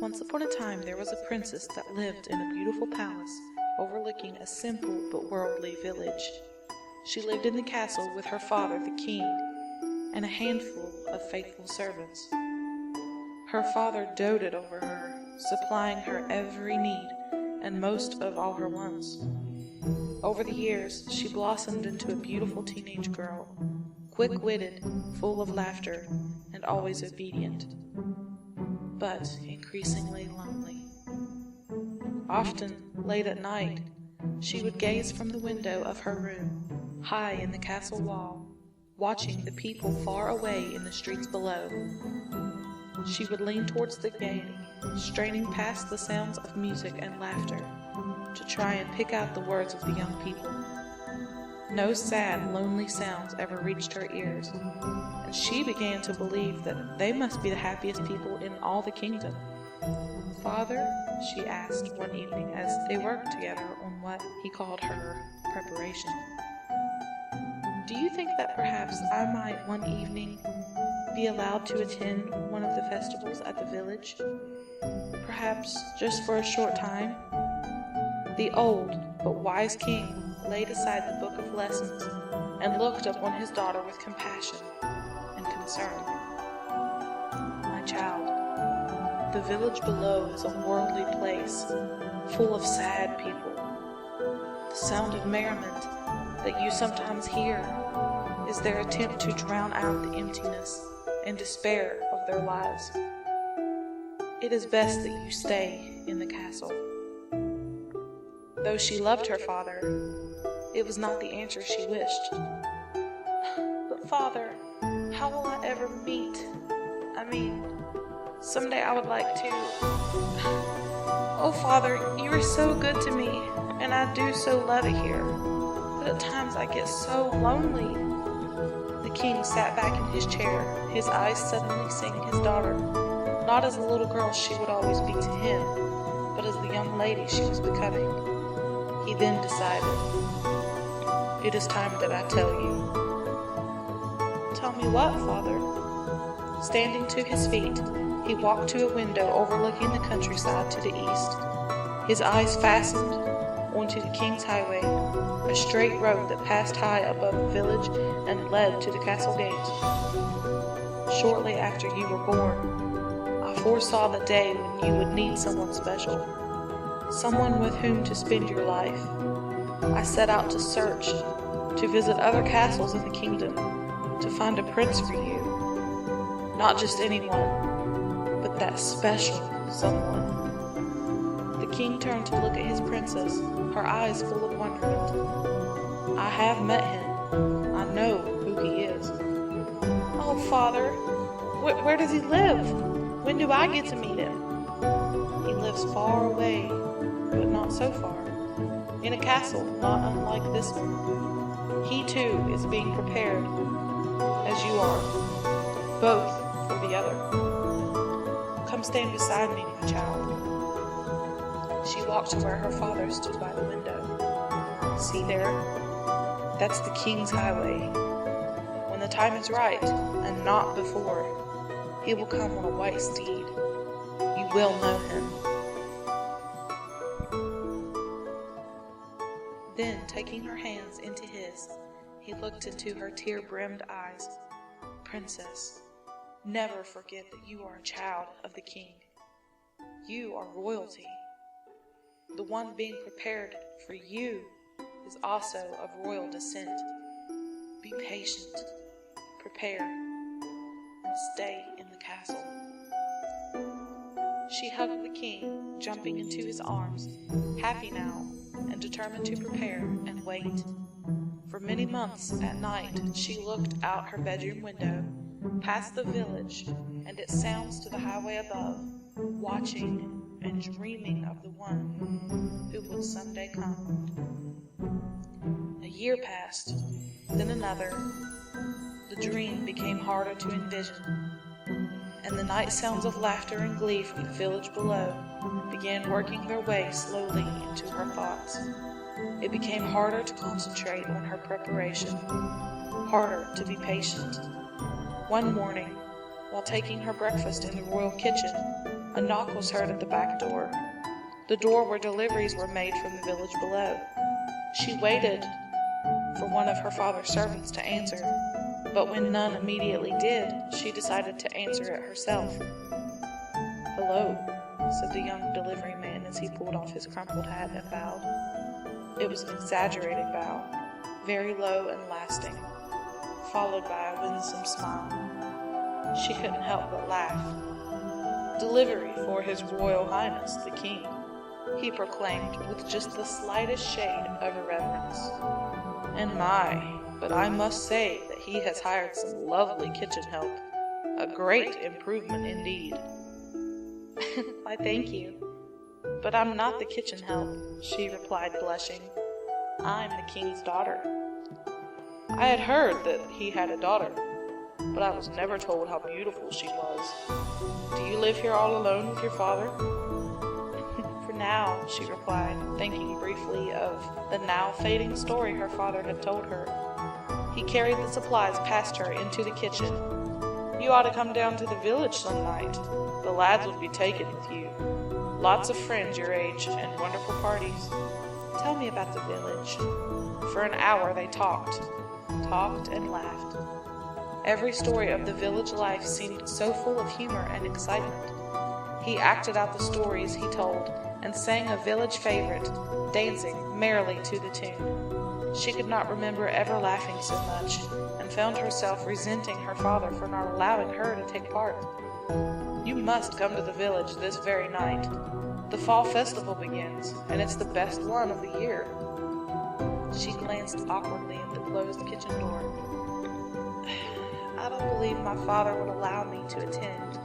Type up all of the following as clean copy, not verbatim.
Once upon a time there was a princess that lived in a beautiful palace overlooking a simple but worldly village. She lived in the castle with her father, the king, and a handful of faithful servants. Her father doted over her, supplying her every need and most of all her wants. Over the years, she blossomed into a beautiful teenage girl, quick-witted, full of laughter, and always obedient, but increasingly lonely. Often, late at night, she would gaze from the window of her room, high in the castle wall, watching the people far away in the streets below. She would lean towards the gate, straining past the sounds of music and laughter, to try and pick out the words of the young people. No sad, lonely sounds ever reached her ears, and she began to believe that they must be the happiest people in all the kingdom. "Father," she asked one evening as they worked together on what he called her preparation, "do you think that perhaps I might one evening be allowed to attend one of the festivals at the village? Perhaps just for a short time?" The old but wise king laid aside the book of lessons and looked upon his daughter with compassion and concern. "My child, the village below is a worldly place, full of sad people. The sound of merriment that you sometimes hear is their attempt to drown out the emptiness and despair of their lives. It is best that you stay in the castle." Though she loved her father, it was not the answer she wished. "But father, how will I ever meet? Someday I would like to... Oh father, you are so good to me, and I do so love it here. But at times I get so lonely." The king sat back in his chair, his eyes suddenly seeing his daughter, not as the little girl she would always be to him, but as the young lady she was becoming. He then decided, "It is time that I tell you." "Tell me what, father?" Standing to his feet, he walked to a window overlooking the countryside to the east. His eyes fastened onto the king's highway, a straight road that passed high above the village and led to the castle gate. "Shortly after you were born, I foresaw the day when you would need someone special, someone with whom to spend your life. I set out to search, to visit other castles in the kingdom, to find a prince for you. Not just anyone, but that special someone." The king turned to look at his princess, her eyes full of wonderment. "I have met him. I know who he is." "Oh, father, where does he live? When do I get to meet him?" "He lives far away, but not so far, in a castle not unlike this one. He too is being prepared, as you are, both for the other. Come stand beside me, my child." She walked to where her father stood by the window. "See there? That's the king's highway. When the time is right, and not before, he will come on a white steed. You will know him." Then, taking her hands into his, he looked into her tear-brimmed eyes. "Princess, never forget that you are a child of the king. You are royalty. The one being prepared for you is also of royal descent. Be patient, prepare, and stay in the castle." She hugged the king, jumping into his arms, happy now and determined to prepare and wait. For many months at night she looked out her bedroom window, past the village and its sounds to the highway above, watching and dreaming of the one who would someday come. A year passed, then another. The dream became harder to envision, and the night sounds of laughter and glee from the village below began working their way slowly into her thoughts. It became harder to concentrate on her preparation, harder to be patient. One morning, while taking her breakfast in the royal kitchen, A knock was heard at the back door, the door where deliveries were made from the village below. She waited for one of her father's servants to answer, but when none immediately did, she decided to answer it herself. "Hello," said the young delivery man as he pulled off his crumpled hat and bowed. It was an exaggerated bow, very low and lasting, followed by a winsome smile. She couldn't help but laugh. "Delivery for His Royal Highness the King," he proclaimed with just the slightest shade of irreverence. "And but I must say that he has hired some lovely kitchen help. A great improvement indeed." "Why, thank you. But I'm not the kitchen help," she replied, blushing. "I'm the king's daughter." I had heard that he had a daughter, but I was never told how beautiful she was. "Do you live here all alone with your father?" "For now," she replied, thinking briefly of the now fading story her father had told her. He carried the supplies past her into the kitchen. "You ought to come down to the village some night. The lads would be taken with you. Lots of friends your age and wonderful parties." "Tell me about the village." For an hour they talked and laughed. Every story of the village life seemed so full of humor and excitement. He acted out the stories he told and sang a village favorite, dancing merrily to the tune. She could not remember ever laughing so much, and found herself resenting her father for not allowing her to take part. "You must come to the village this very night. The fall festival begins, and it's the best one of the year." She glanced awkwardly at the closed kitchen door. "I don't believe my father would allow me to attend."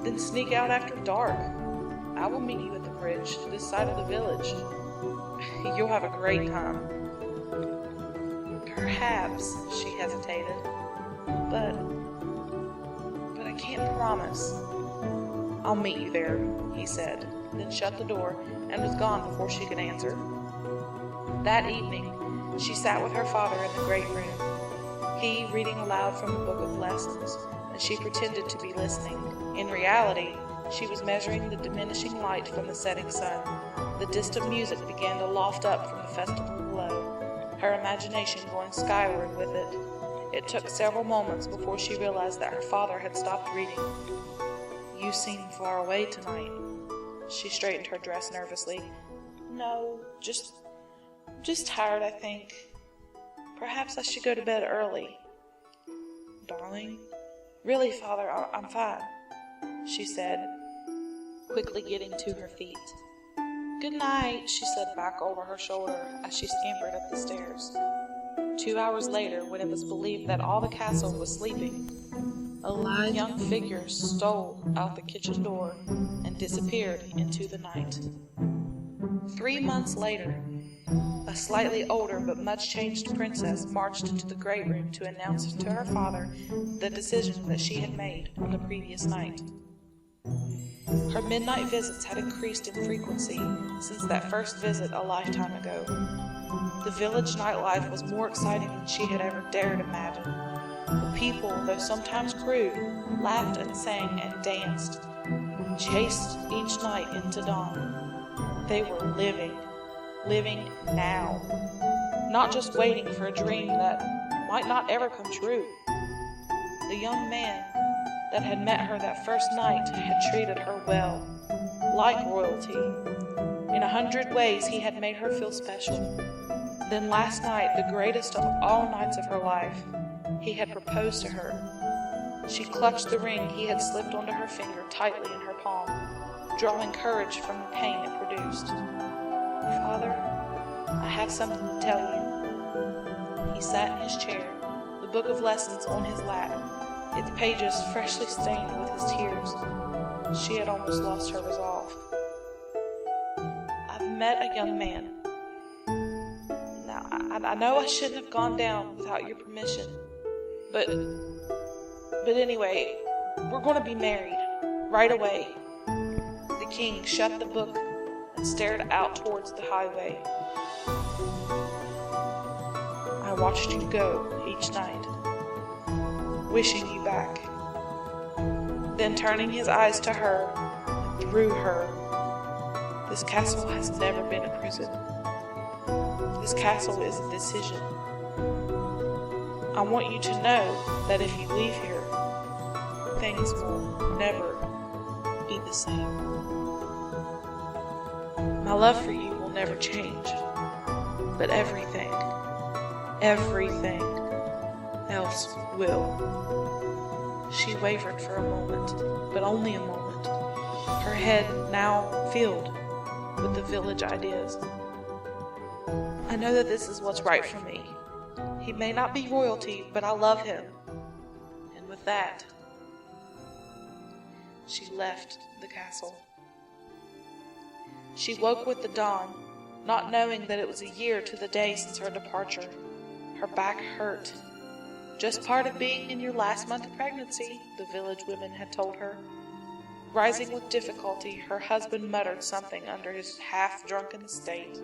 "Then sneak out after dark. I will meet you at the bridge this side of the village. You'll have a great time." "Perhaps," she hesitated, but I can't promise." "I'll meet you there," he said, then shut the door and was gone before she could answer. That evening, she sat with her father in the great room, he reading aloud from the book of lessons, and she pretended to be listening. In reality, she was measuring the diminishing light from the setting sun. The distant music began to loft up from the festival below, her imagination going skyward with it. It took several moments before she realized that her father had stopped reading. "You seem far away tonight." She straightened her dress nervously. "No, just tired, I think. Perhaps I should go to bed early." "Darling." "Really, Father, I'm fine," she said, quickly getting to her feet. "Good night," she said back over her shoulder as she scampered up the stairs. 2 hours later, when it was believed that all the castle was sleeping, a lithe young figure stole out the kitchen door and disappeared into the night. 3 months later, a slightly older but much changed princess marched into the great room to announce to her father the decision that she had made on the previous night. Her midnight visits had increased in frequency since that first visit a lifetime ago. The village nightlife was more exciting than she had ever dared imagine. The people, though sometimes crude, laughed and sang and danced, chased each night into dawn. They were living now, not just waiting for a dream that might not ever come true. The young man that had met her that first night had treated her well, like royalty. In 100 ways he had made her feel special. Then last night, the greatest of all nights of her life, he had proposed to her. She clutched the ring he had slipped onto her finger tightly in her palm, drawing courage from the pain it produced. "Father, I have something to tell you." He sat in his chair, the book of lessons on his lap, its pages freshly stained with his tears. She had almost lost her resolve. "I've met a young man. Now, I know I shouldn't have gone down without your permission, but anyway, we're going to be married right away." The king shut the book and stared out towards the highway. "I watched you go each night, wishing you back. Then turning his eyes to her, and through her, "This castle has never been a prison. This castle is a decision. I want you to know that if you leave here, things will never be the same. My love for you will never change, but everything else will." She wavered for a moment, but only a moment, her head now filled with the village ideas. "I know that this is what's right for me. He may not be royalty, but I love him." And with that, she left the castle. She woke with the dawn, not knowing that it was a year to the day since her departure. Her back hurt. "Just part of being in your last month of pregnancy," the village women had told her. Rising with difficulty, her husband muttered something under his half-drunken state.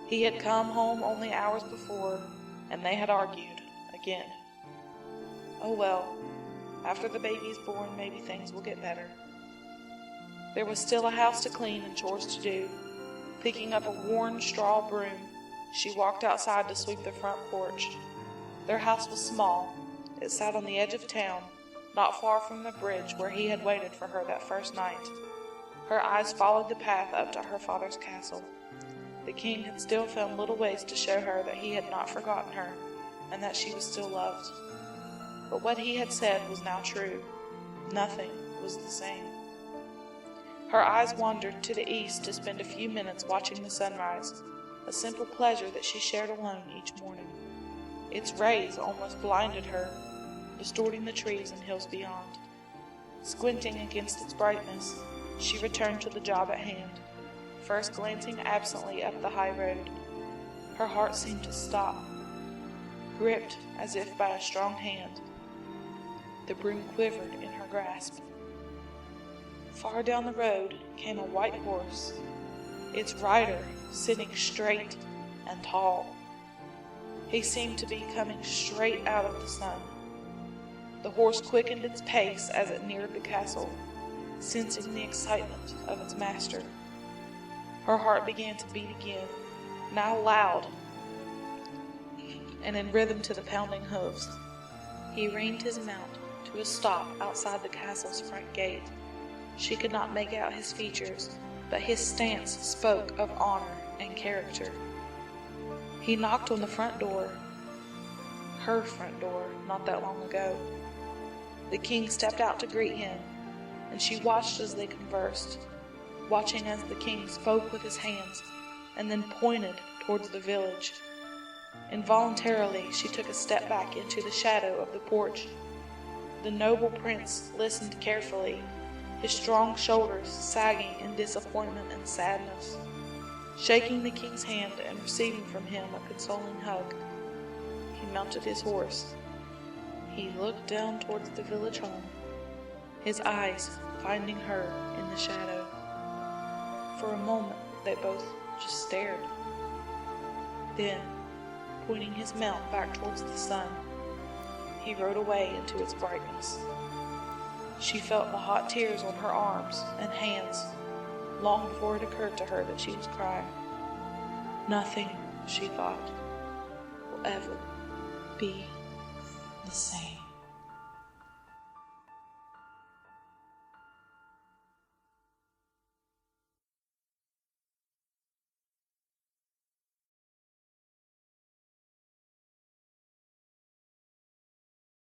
He had come home only hours before, and they had argued again. Oh well, after the baby is born, maybe things will get better. There was still a house to clean and chores to do. Picking up a worn straw broom, she walked outside to sweep the front porch. Their house was small. It sat on the edge of town, not far from the bridge where he had waited for her that first night. Her eyes followed the path up to her father's castle. The king had still found little ways to show her that he had not forgotten her, and that she was still loved. But what he had said was now true. Nothing was the same. Her eyes wandered to the east to spend a few minutes watching the sunrise, a simple pleasure that she shared alone each morning. Its rays almost blinded her, distorting the trees and hills beyond. Squinting against its brightness, she returned to the job at hand, first glancing absently up the high road. Her heart seemed to stop, gripped as if by a strong hand. The broom quivered in her grasp. Far down the road came a white horse, its rider sitting straight and tall. He seemed to be coming straight out of the sun. The horse quickened its pace as it neared the castle, sensing the excitement of its master. Her heart began to beat again, now loud and in rhythm to the pounding hooves. He reined his mount to a stop outside the castle's front gate. She could not make out his features, but his stance spoke of honor and character. He knocked on the front door, her front door, not that long ago. The king stepped out to greet him, and she watched as they conversed, watching as the king spoke with his hands, and then pointed towards the village. Involuntarily, she took a step back into the shadow of the porch. The noble prince listened carefully, his strong shoulders sagging in disappointment and sadness. Shaking the king's hand and receiving from him a consoling hug, he mounted his horse. He looked down towards the village home, his eyes finding her in the shadow. For a moment, they both just stared. Then, pointing his mount back towards the sun, he rode away into its brightness. She felt the hot tears on her arms and hands long before it occurred to her that she was crying. Nothing, she thought, will ever be the same.